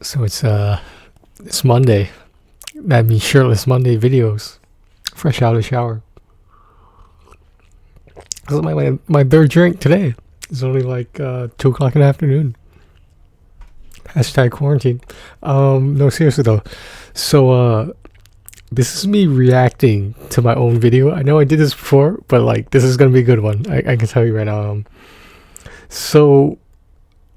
So it's Monday. That means shirtless Monday videos. Fresh out of the shower. This is my third drink today. It's only like 2 o'clock in the afternoon. Hashtag quarantine. No, seriously though. So this is me reacting to my own video. I know I did this before, but like this is gonna be a good one. I can tell you right now. So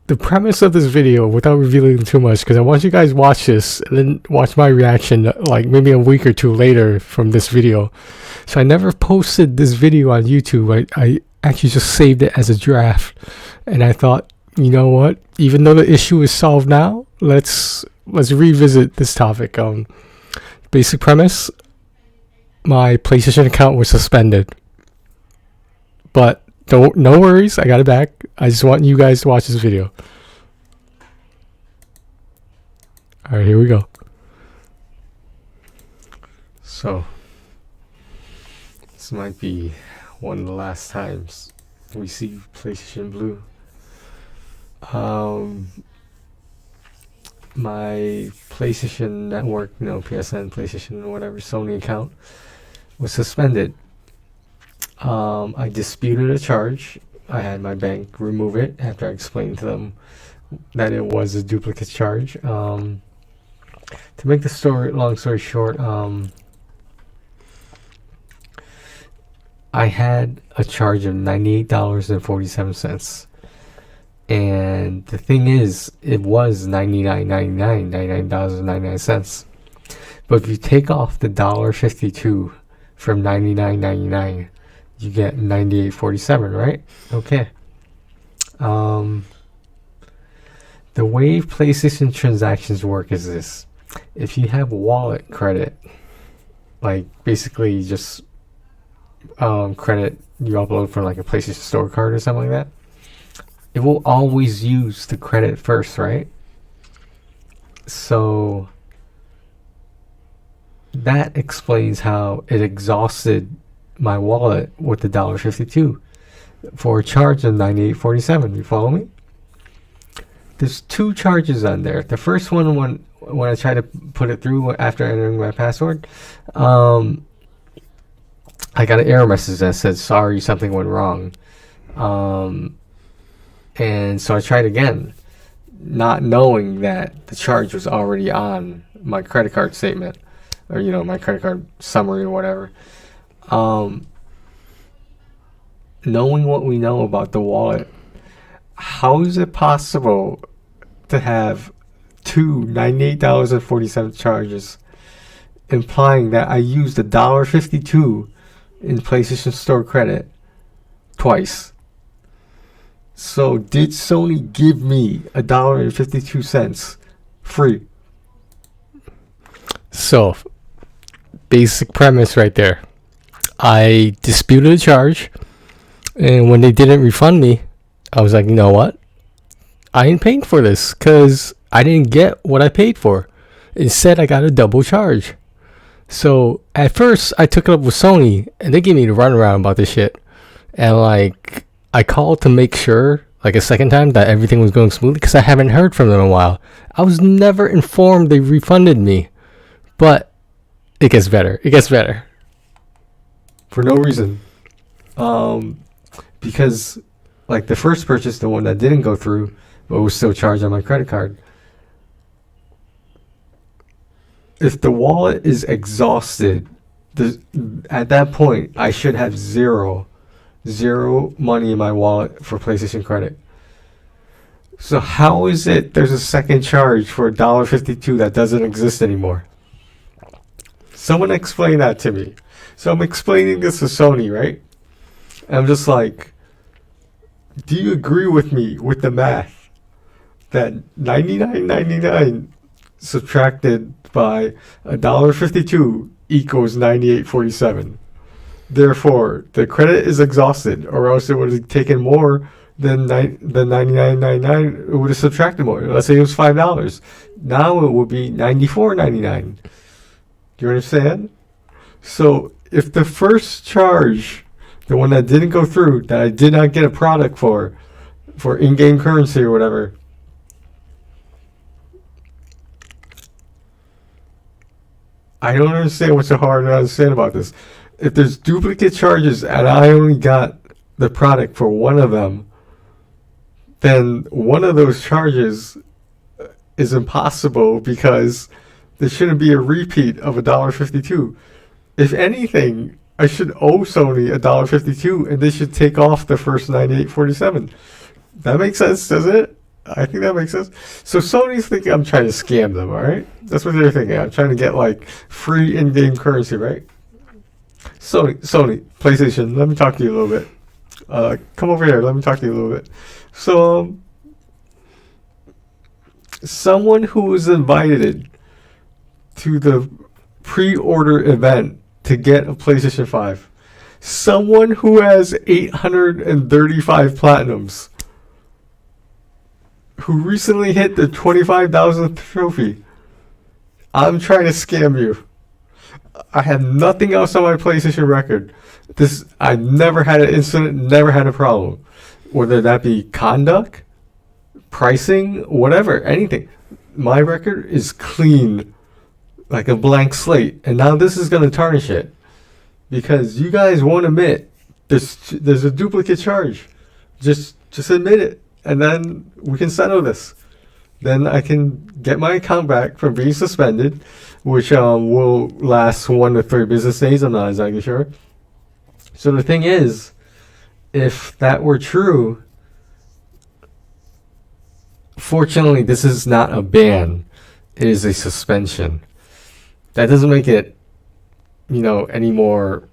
the premise of this video, without revealing too much, because I want you guys to watch this and then watch my reaction like maybe a week or two later from this video. So I never posted this video on YouTube. I actually just saved it as a draft, and I thought, you know what, even though the issue is solved now, let's revisit this topic. Basic premise: my PlayStation account was suspended, but no worries, I got it back. I just want you guys to watch this video. Alright, here we go. So, this might be one of the last times we see PlayStation Blue. My PlayStation Network, PSN, PlayStation, whatever, Sony account was suspended. I disputed a charge. I had my bank remove it after I explained to them that it was a duplicate charge. To make the long story short, I had a charge of $98.47, and the thing is, it was $99.99, but if you take off the $1.52 from $99.99, you get $98.47, right? Okay. The way PlayStation transactions work is this: if you have wallet credit, like basically just credit you upload from like a PlayStation Store card or something like that, it will always use the credit first, right? So that explains how it exhausted my wallet with the $1.52 for a charge of $98.47. You follow me? There's 2 charges on there. The first one, when I tried to put it through after entering my password, I got an error message that said, sorry, something went wrong. And so I tried again, not knowing that the charge was already on my credit card statement, or my credit card summary or whatever. Knowing what we know about the wallet, how is it possible to have 2 $98.47 charges, implying that I used $1.52 in PlayStation Store credit twice? So did Sony give me $1.52 free? So, basic premise right there. I disputed a charge, and when they didn't refund me, I was like, you know what? I ain't paying for this because I didn't get what I paid for. Instead, I got a double charge. So at first, I took it up with Sony, and they gave me the runaround about this shit. And like, I called to make sure, like a second time, that everything was going smoothly because I haven't heard from them in a while. I was never informed they refunded me, but it gets better. It gets better. For no reason. Because like the first purchase, the one that didn't go through, but was still charged on my credit card. If the wallet is exhausted, at that point, I should have zero money in my wallet for PlayStation credit. So how is it there's a second charge for $1.52 that doesn't exist anymore? Someone explain that to me. So I'm explaining this to Sony, right? And I'm just like, do you agree with me with the math that $99.99 subtracted by $1.52 equals $98.47? Therefore, the credit is exhausted, or else it would have taken more than $99.99. It would have subtracted more. Let's say it was $5. Now it would be $94.99. Do you understand? So if the first charge, the one that didn't go through, that I did not get a product for in-game currency or whatever, I don't understand what's so hard to understand about this. If there's duplicate charges and I only got the product for one of them, then one of those charges is impossible because there shouldn't be a repeat of $1.52. If anything, I should owe Sony $1.52 and they should take off the first $98.47. That makes sense, doesn't it? I think that makes sense. So Sony's thinking I'm trying to scam them, alright? That's what they're thinking. I'm trying to get like free in-game currency, right? Sony, PlayStation, let me talk to you a little bit. Come over here, let me talk to you a little bit. So, someone who was invited to the pre-order event to get a PlayStation 5, someone who has 835 platinums, who recently hit the 25,000th trophy. I'm trying to scam you. I have nothing else on my PlayStation record. I never had an incident, never had a problem. Whether that be conduct, pricing, whatever, anything. My record is clean, like a blank slate. And now this is going to tarnish it. Because you guys won't admit there's a duplicate charge. Just admit it. And then we can settle this. Then I can get my account back from being suspended, which will last 1 to 3 business days. I'm not exactly sure. So the thing is, if that were true, fortunately, this is not a ban. It is a suspension. That doesn't make it, any more.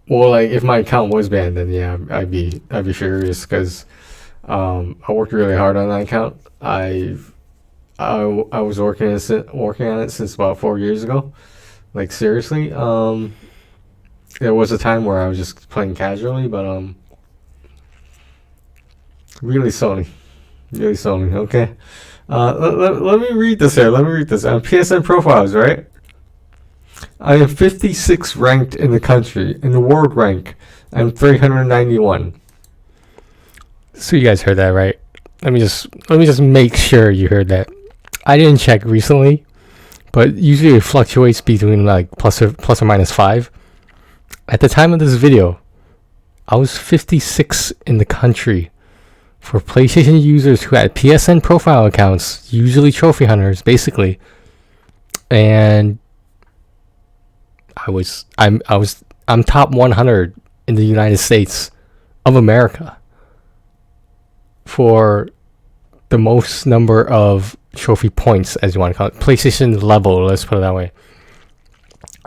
Well, like if my account was banned, then yeah, I'd be furious because I worked really hard on that account. I was working on it since about 4 years ago. Like seriously, there was a time where I was just playing casually, but really Sony, okay. Let me read this here. PSN profiles, right? I am 56 ranked in the country. In the world rank, I'm 391. So you guys heard that, right? Let me just make sure you heard that. I didn't check recently, but usually it fluctuates between like plus or minus 5. At the time of this video, I was 56 in the country for PlayStation users who had PSN profile accounts, usually trophy hunters, basically. And I'm top 100 in the United States of America for the most number of trophy points, as you want to call it, PlayStation level, let's put it that way.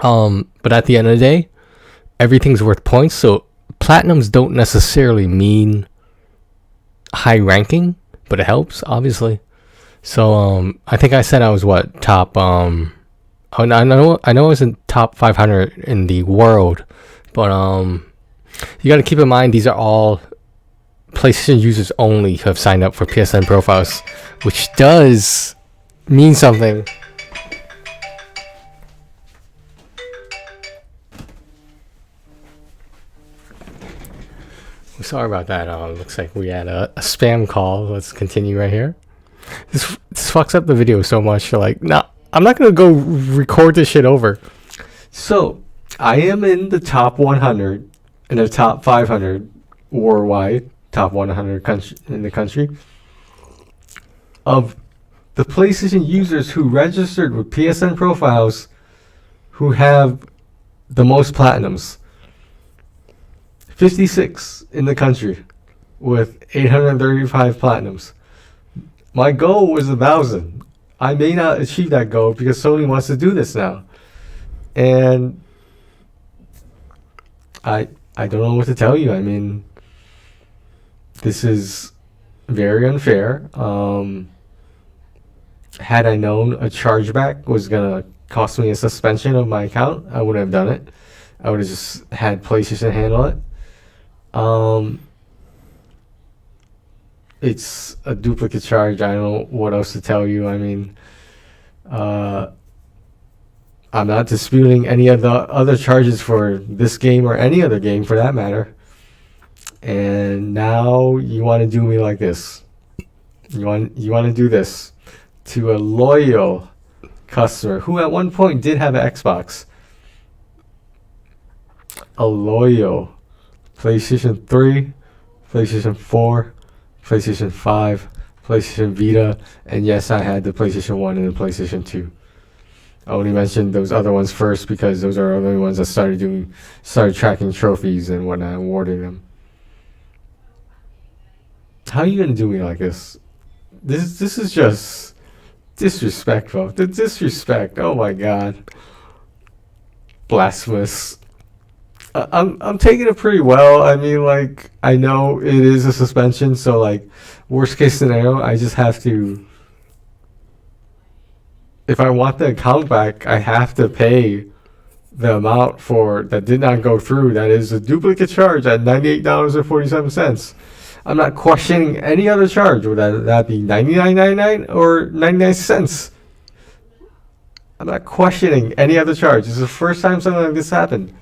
But at the end of the day, everything's worth points, so platinums don't necessarily mean high ranking, but it helps, obviously. So I think I said I was top I know I was in top 500 in the world, but you got to keep in mind these are all PlayStation users only who have signed up for PSN profiles, which does mean something. Sorry about that. Looks like we had a spam call. Let's continue right here. This fucks up the video so much. Like, nah, I'm not gonna go record this shit over. So, I am in the top 100 and the top 500 worldwide, top 100 in the country of the PlayStation users who registered with PSN profiles who have the most platinums. 56 in the country with 835 platinums. My goal was 1,000. I may not achieve that goal because Sony wants to do this now. And I don't know what to tell you. I mean, this is very unfair. Had I known a chargeback was going to cost me a suspension of my account, I wouldn't have done it. I would have just had PlayStation handle it. It's a duplicate charge. I don't know what else to tell you. I mean, I'm not disputing any of the other charges for this game or any other game for that matter. And now you want to do me like this. You want to do this to a loyal customer who at one point did have an Xbox. A loyal PlayStation 3, PlayStation 4, PlayStation 5, PlayStation Vita, and yes, I had the PlayStation 1 and the PlayStation 2. I only mentioned those other ones first because those are the only ones that started tracking trophies and whatnot, awarding them. How are you gonna do me like this? This is just disrespectful. The disrespect. Oh my god. Blasphemous. I'm taking it pretty well. I mean, like, I know it is a suspension, so like, worst case scenario, I just have to. If I want the account back, I have to pay the amount for that did not go through. That is a duplicate charge at $98.47. I'm not questioning any other charge. Would that be $99.99 or 99 cents? I'm not questioning any other charge. This is the first time something like this happened.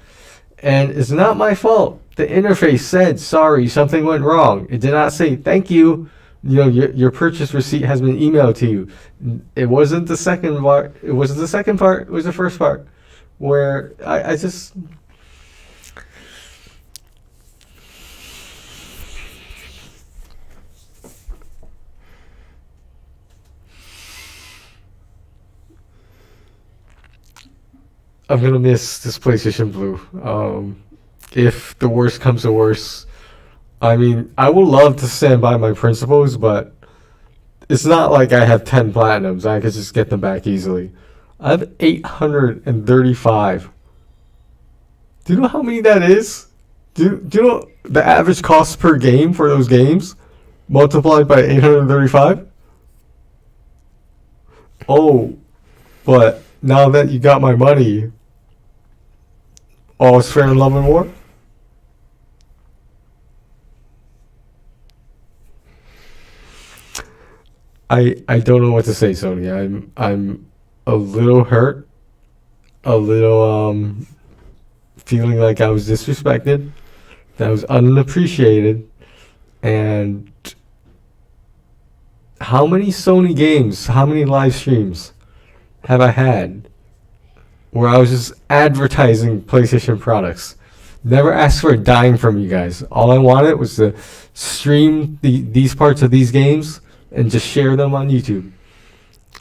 And it's not my fault. The interface said, sorry, something went wrong. It did not say, thank you. You know, your purchase receipt has been emailed to you. It wasn't the second part. It wasn't the second part. It was the first part. Where I just... I'm gonna miss this PlayStation Blue. If the worst comes to worst, I mean, I would love to stand by my principles, but it's not like I have 10 platinums. I could just get them back easily. I have 835. Do you know how many that is? Do you know the average cost per game for those games multiplied by 835? Oh, but now that you got my money, all is fair in love and war? I don't know what to say, Sony. I'm a little hurt, a little feeling like I was disrespected, that I was unappreciated, and how many Sony games, how many live streams have I had where I was just advertising PlayStation products? Never asked for a dime from you guys. All I wanted was to stream these parts of these games and just share them on YouTube.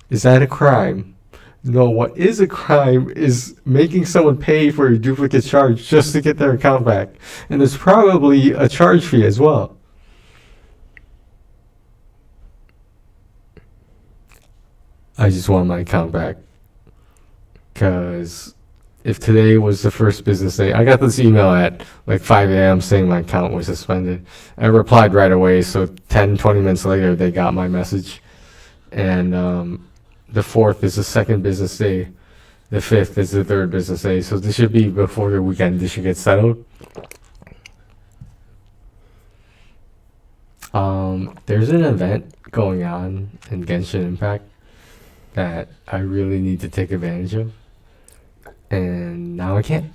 Is that a crime? No, what is a crime is making someone pay for a duplicate charge just to get their account back. And there's probably a charge fee as well. I just want my account back. Because if today was the first business day, I got this email at like 5 a.m. saying my account was suspended. I replied right away, so 10, 20 minutes later, they got my message. And the 4th is the second business day. The 5th is the third business day. So this should be before the weekend. This should get settled. There's an event going on in Genshin Impact that I really need to take advantage of. And now I can't.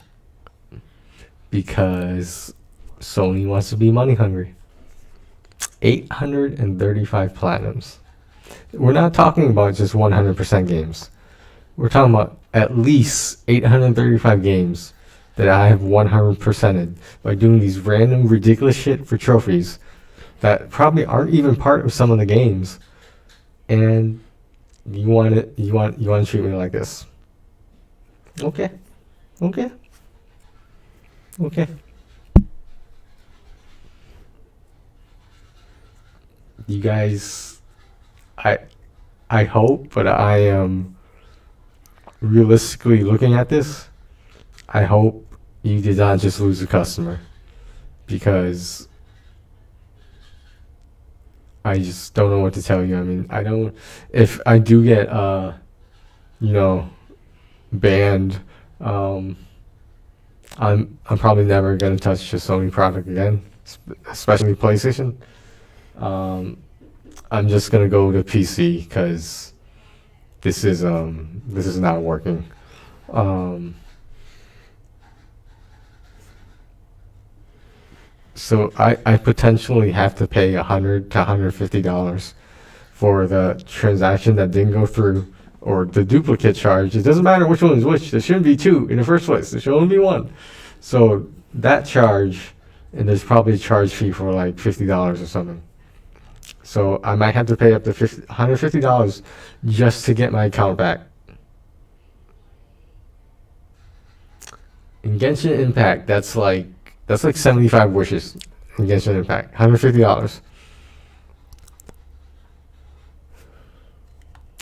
Because Sony wants to be money hungry. 835 platinums. We're not talking about just 100% games. We're talking about at least 835 games that I have 100%ed by doing these random ridiculous shit for trophies that probably aren't even part of some of the games. And you want to treat me like this. Okay. You guys, I hope, but I am realistically looking at this. I hope you did not just lose a customer, because I just don't know what to tell you. I mean, if I do get banned, I'm probably never gonna touch a Sony product again, especially PlayStation. I'm just gonna go to PC because this is not working. So I potentially have to pay $100 to $150 for the transaction that didn't go through, or the duplicate charge. It doesn't matter which one is which. There shouldn't be two in the first place. There should only be one. So that charge, and there's probably a charge fee for like $50 or something. So I might have to pay up to $150 just to get my account back. In Genshin Impact, that's like 75 wishes in Genshin Impact. $150.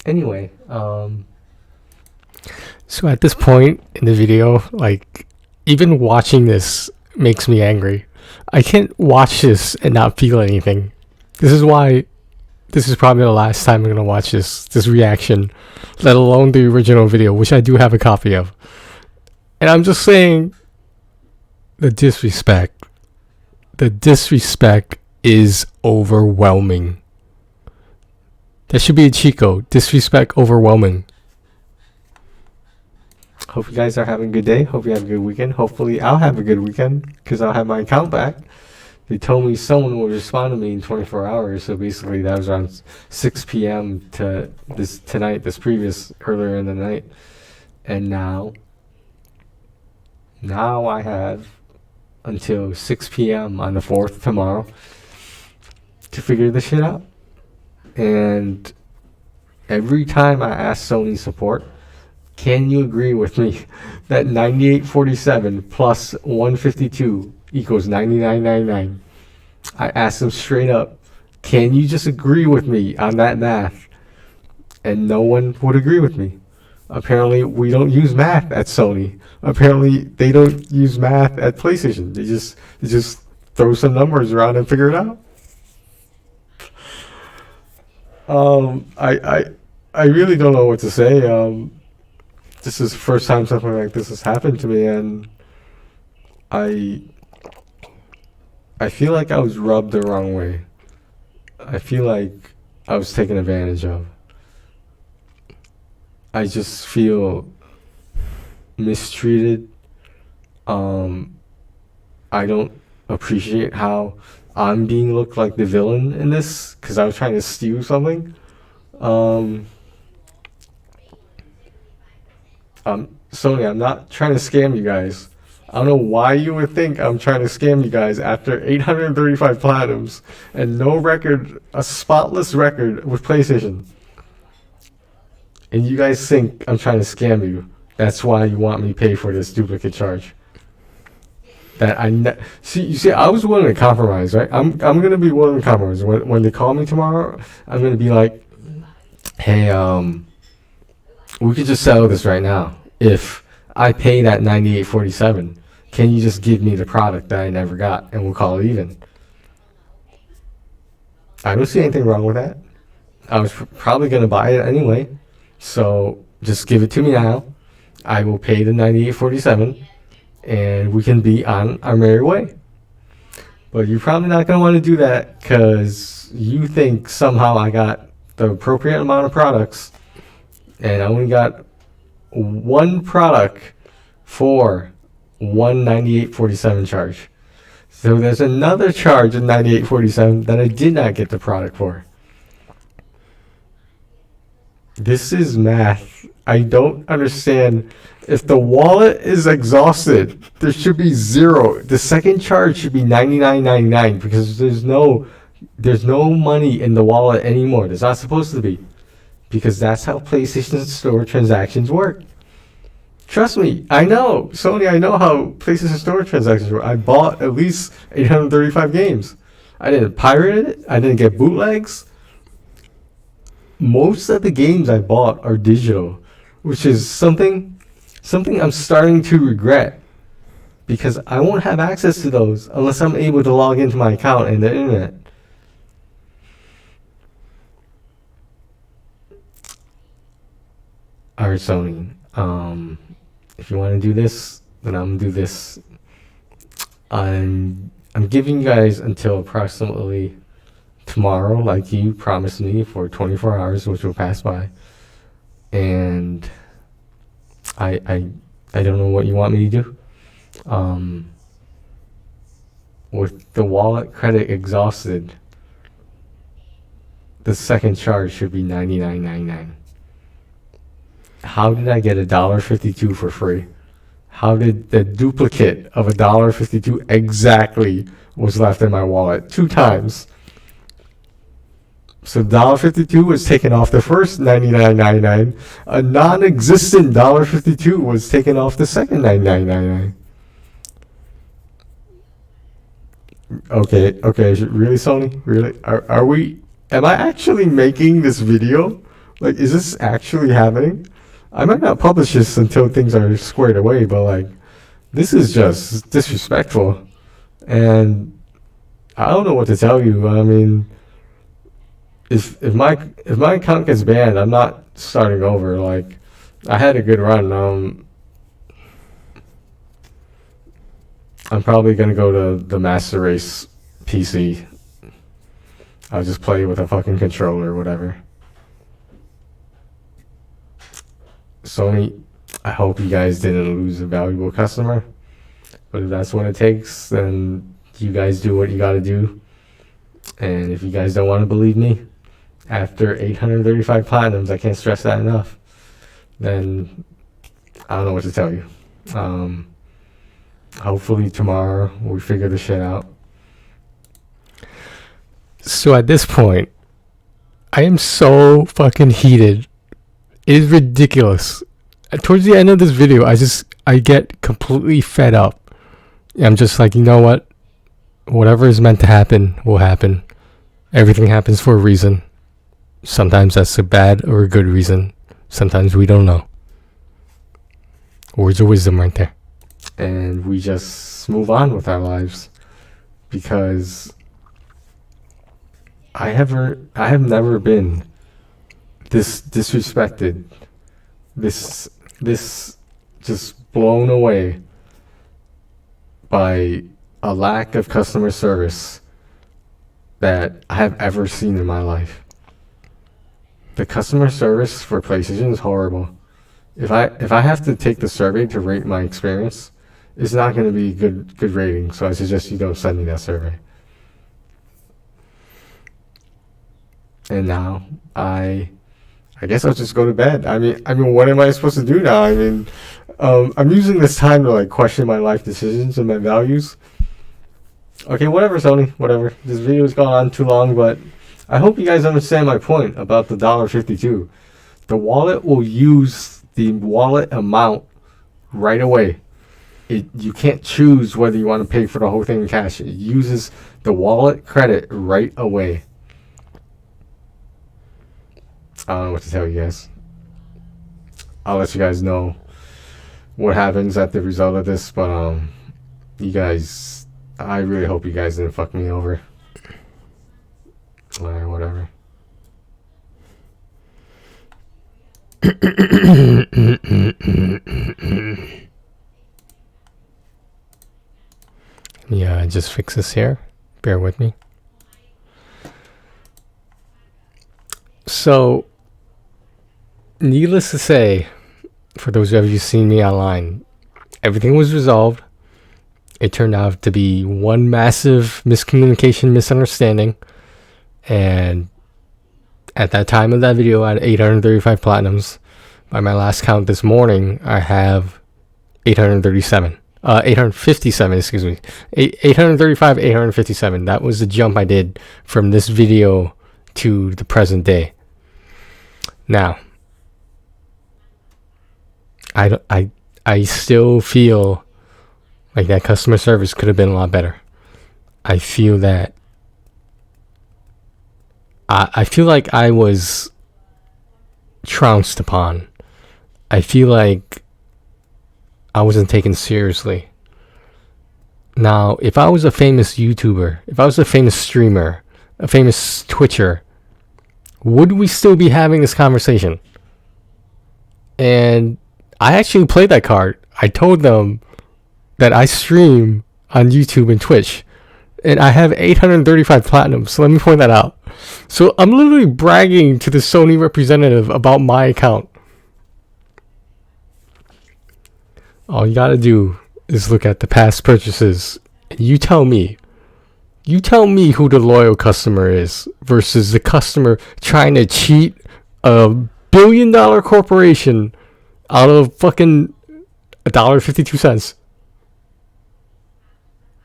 Anyway, so at this point in the video, like, even watching this makes me angry. I can't watch this and not feel anything. This is why this is probably the last time I'm gonna watch this reaction, let alone the original video, which I do have a copy of. And I'm just saying, the disrespect is overwhelming. That should be a cheat code. Disrespect overwhelming. Hope you guys are having a good day. Hope you have a good weekend. Hopefully I'll have a good weekend because I'll have my account back. They told me someone will respond to me in 24 hours. So basically that was around 6 p.m. to this previous earlier in the night. And now I have until 6 p.m. on the 4th tomorrow to figure this shit out. And every time I ask Sony support, can you agree with me that 9847 plus 152 equals 9999? I asked them straight up, can you just agree with me on that math? And no one would agree with me. Apparently, we don't use math at Sony. Apparently, they don't use math at PlayStation. They just throw some numbers around and figure it out. I really don't know what to say. This is the first time something like this has happened to me, and I feel like I was rubbed the wrong way. I feel like I was taken advantage of. I just feel mistreated. I don't appreciate how I'm being looked like the villain in this because I was trying to steal something. Sony, I'm not trying to scam you guys. I don't know why you would think I'm trying to scam you guys after 835 platinums and no record, a spotless record with PlayStation. And you guys think I'm trying to scam you. That's why you want me to pay for this duplicate charge. See, I was willing to compromise, right? I'm gonna be willing to compromise. When they call me tomorrow, I'm gonna be like, hey, we could just settle this right now. If I pay that $98.47, can you just give me the product that I never got, and we'll call it even? I don't see anything wrong with that. I was probably gonna buy it anyway, so just give it to me now. I will pay the $98.47. And we can be on our merry way. But you're probably not going to want to do that because you think somehow I got the appropriate amount of products and I only got one product for one $98.47 charge. So there's another charge of $98.47 that I did not get the product for. This is math. I don't understand. If the wallet is exhausted, there should be zero. The second charge should be $99.99 because there's no money in the wallet anymore. There's not supposed to be, because that's how PlayStation Store transactions work. Trust me, I know, Sony. I know how PlayStation Store transactions work. I bought at least 835 games. I didn't pirate it. I didn't get bootlegs. Most of the games I bought are digital, which is something I'm starting to regret, because I won't have access to those unless I'm able to log into my account in the internet. Alright, Sony, if you want to do this, then I'm gonna do this. I'm giving you guys until approximately tomorrow, like you promised me, for 24 hours, which will pass by. And I don't know what you want me to do. With the wallet credit exhausted, the second charge should be $99.99. How did I get $1.52 for free? How did the duplicate of $1.52 exactly was left in my wallet 2 times? So $1.52 was taken off the first $99.99. A non-existent $1.52 was taken off the second $99.99. Okay, really, Sony? Really? Are we... Am I actually making this video? Like, is this actually happening? I might not publish this until things are squared away, but, like, this is just disrespectful. And I don't know what to tell you. I mean, if my account gets banned, I'm not starting over. Like, I had a good run. I'm probably gonna go to the Master Race PC. I'll just play with a fucking controller or whatever. Sony, I hope you guys didn't lose a valuable customer. But if that's what it takes, then you guys do what you gotta do. And if you guys don't want to believe me, after 835 platinums, I can't stress that enough, then I don't know what to tell you. Hopefully tomorrow we figure this shit out. So at this point, I am so fucking heated. It is ridiculous. Towards the end of this video, I get completely fed up. I'm just like, you know what? Whatever is meant to happen will happen. Everything happens for a reason. Sometimes that's a bad or a good reason. Sometimes we don't know. Words of wisdom right there. And we just move on with our lives. Because I have never been this disrespected, this just blown away by a lack of customer service that I have ever seen in my life. The customer service for PlayStation is horrible. If I have to take the survey to rate my experience, it's not going to be good rating. So I suggest you don't send me that survey. And now I guess I'll just go to bed. I mean, what am I supposed to do now? I mean, I'm using this time to like question my life decisions and my values. Okay, whatever, Sony, whatever. This video's gone on too long, but I hope you guys understand my point about the $1.52. The wallet will use the wallet amount right away. You can't choose whether you want to pay for the whole thing in cash. It uses the wallet credit right away. I don't know what to tell you guys. I'll let you guys know what happens at the result of this, but you guys, I really hope you guys didn't fuck me over. Alright, whatever. Yeah, just fix this here. Bear with me. So, needless to say, for those of you seen me online, everything was resolved. It turned out to be one massive miscommunication, misunderstanding. And at that time of that video, I had 835 platinums. By my last count this morning, I have 857. 857, excuse me. 835, 857. That was the jump I did from this video to the present day. Now, I still feel like that customer service could have been a lot better. I feel that I feel like I was trounced upon. I feel like I wasn't taken seriously. Now, if I was a famous YouTuber, if I was a famous streamer, a famous Twitcher, would we still be having this conversation? And I actually played that card. I told them that I stream on YouTube and Twitch, and I have 835 platinum. So let me point that out. So I'm literally bragging to the Sony representative about my account. All you gotta do is look at the past purchases. And you tell me who the loyal customer is versus the customer trying to cheat a $1 billion corporation out of fucking $1.52.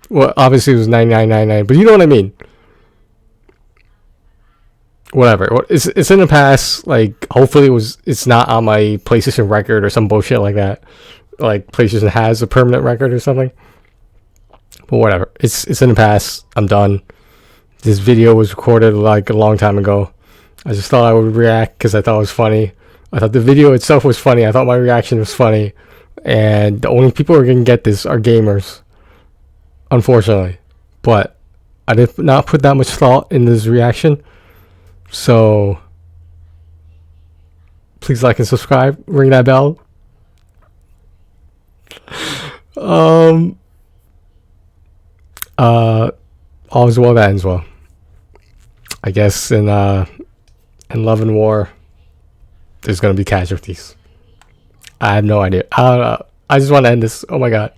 Well, obviously it was 99.99, but you know what I mean. Whatever. It's in the past. Like, hopefully it's not on my PlayStation record or some bullshit like that. Like, PlayStation has a permanent record or something. But whatever. It's in the past. I'm done. This video was recorded like a long time ago. I just thought I would react because I thought it was funny. I thought the video itself was funny. I thought my reaction was funny. And the only people who are going to get this are gamers. Unfortunately. But I did not put that much thought in this reaction. So please like and subscribe. Ring that bell. All is well that ends well. I guess in love and war, there's gonna be casualties. I have no idea. I just want to end this. Oh my god.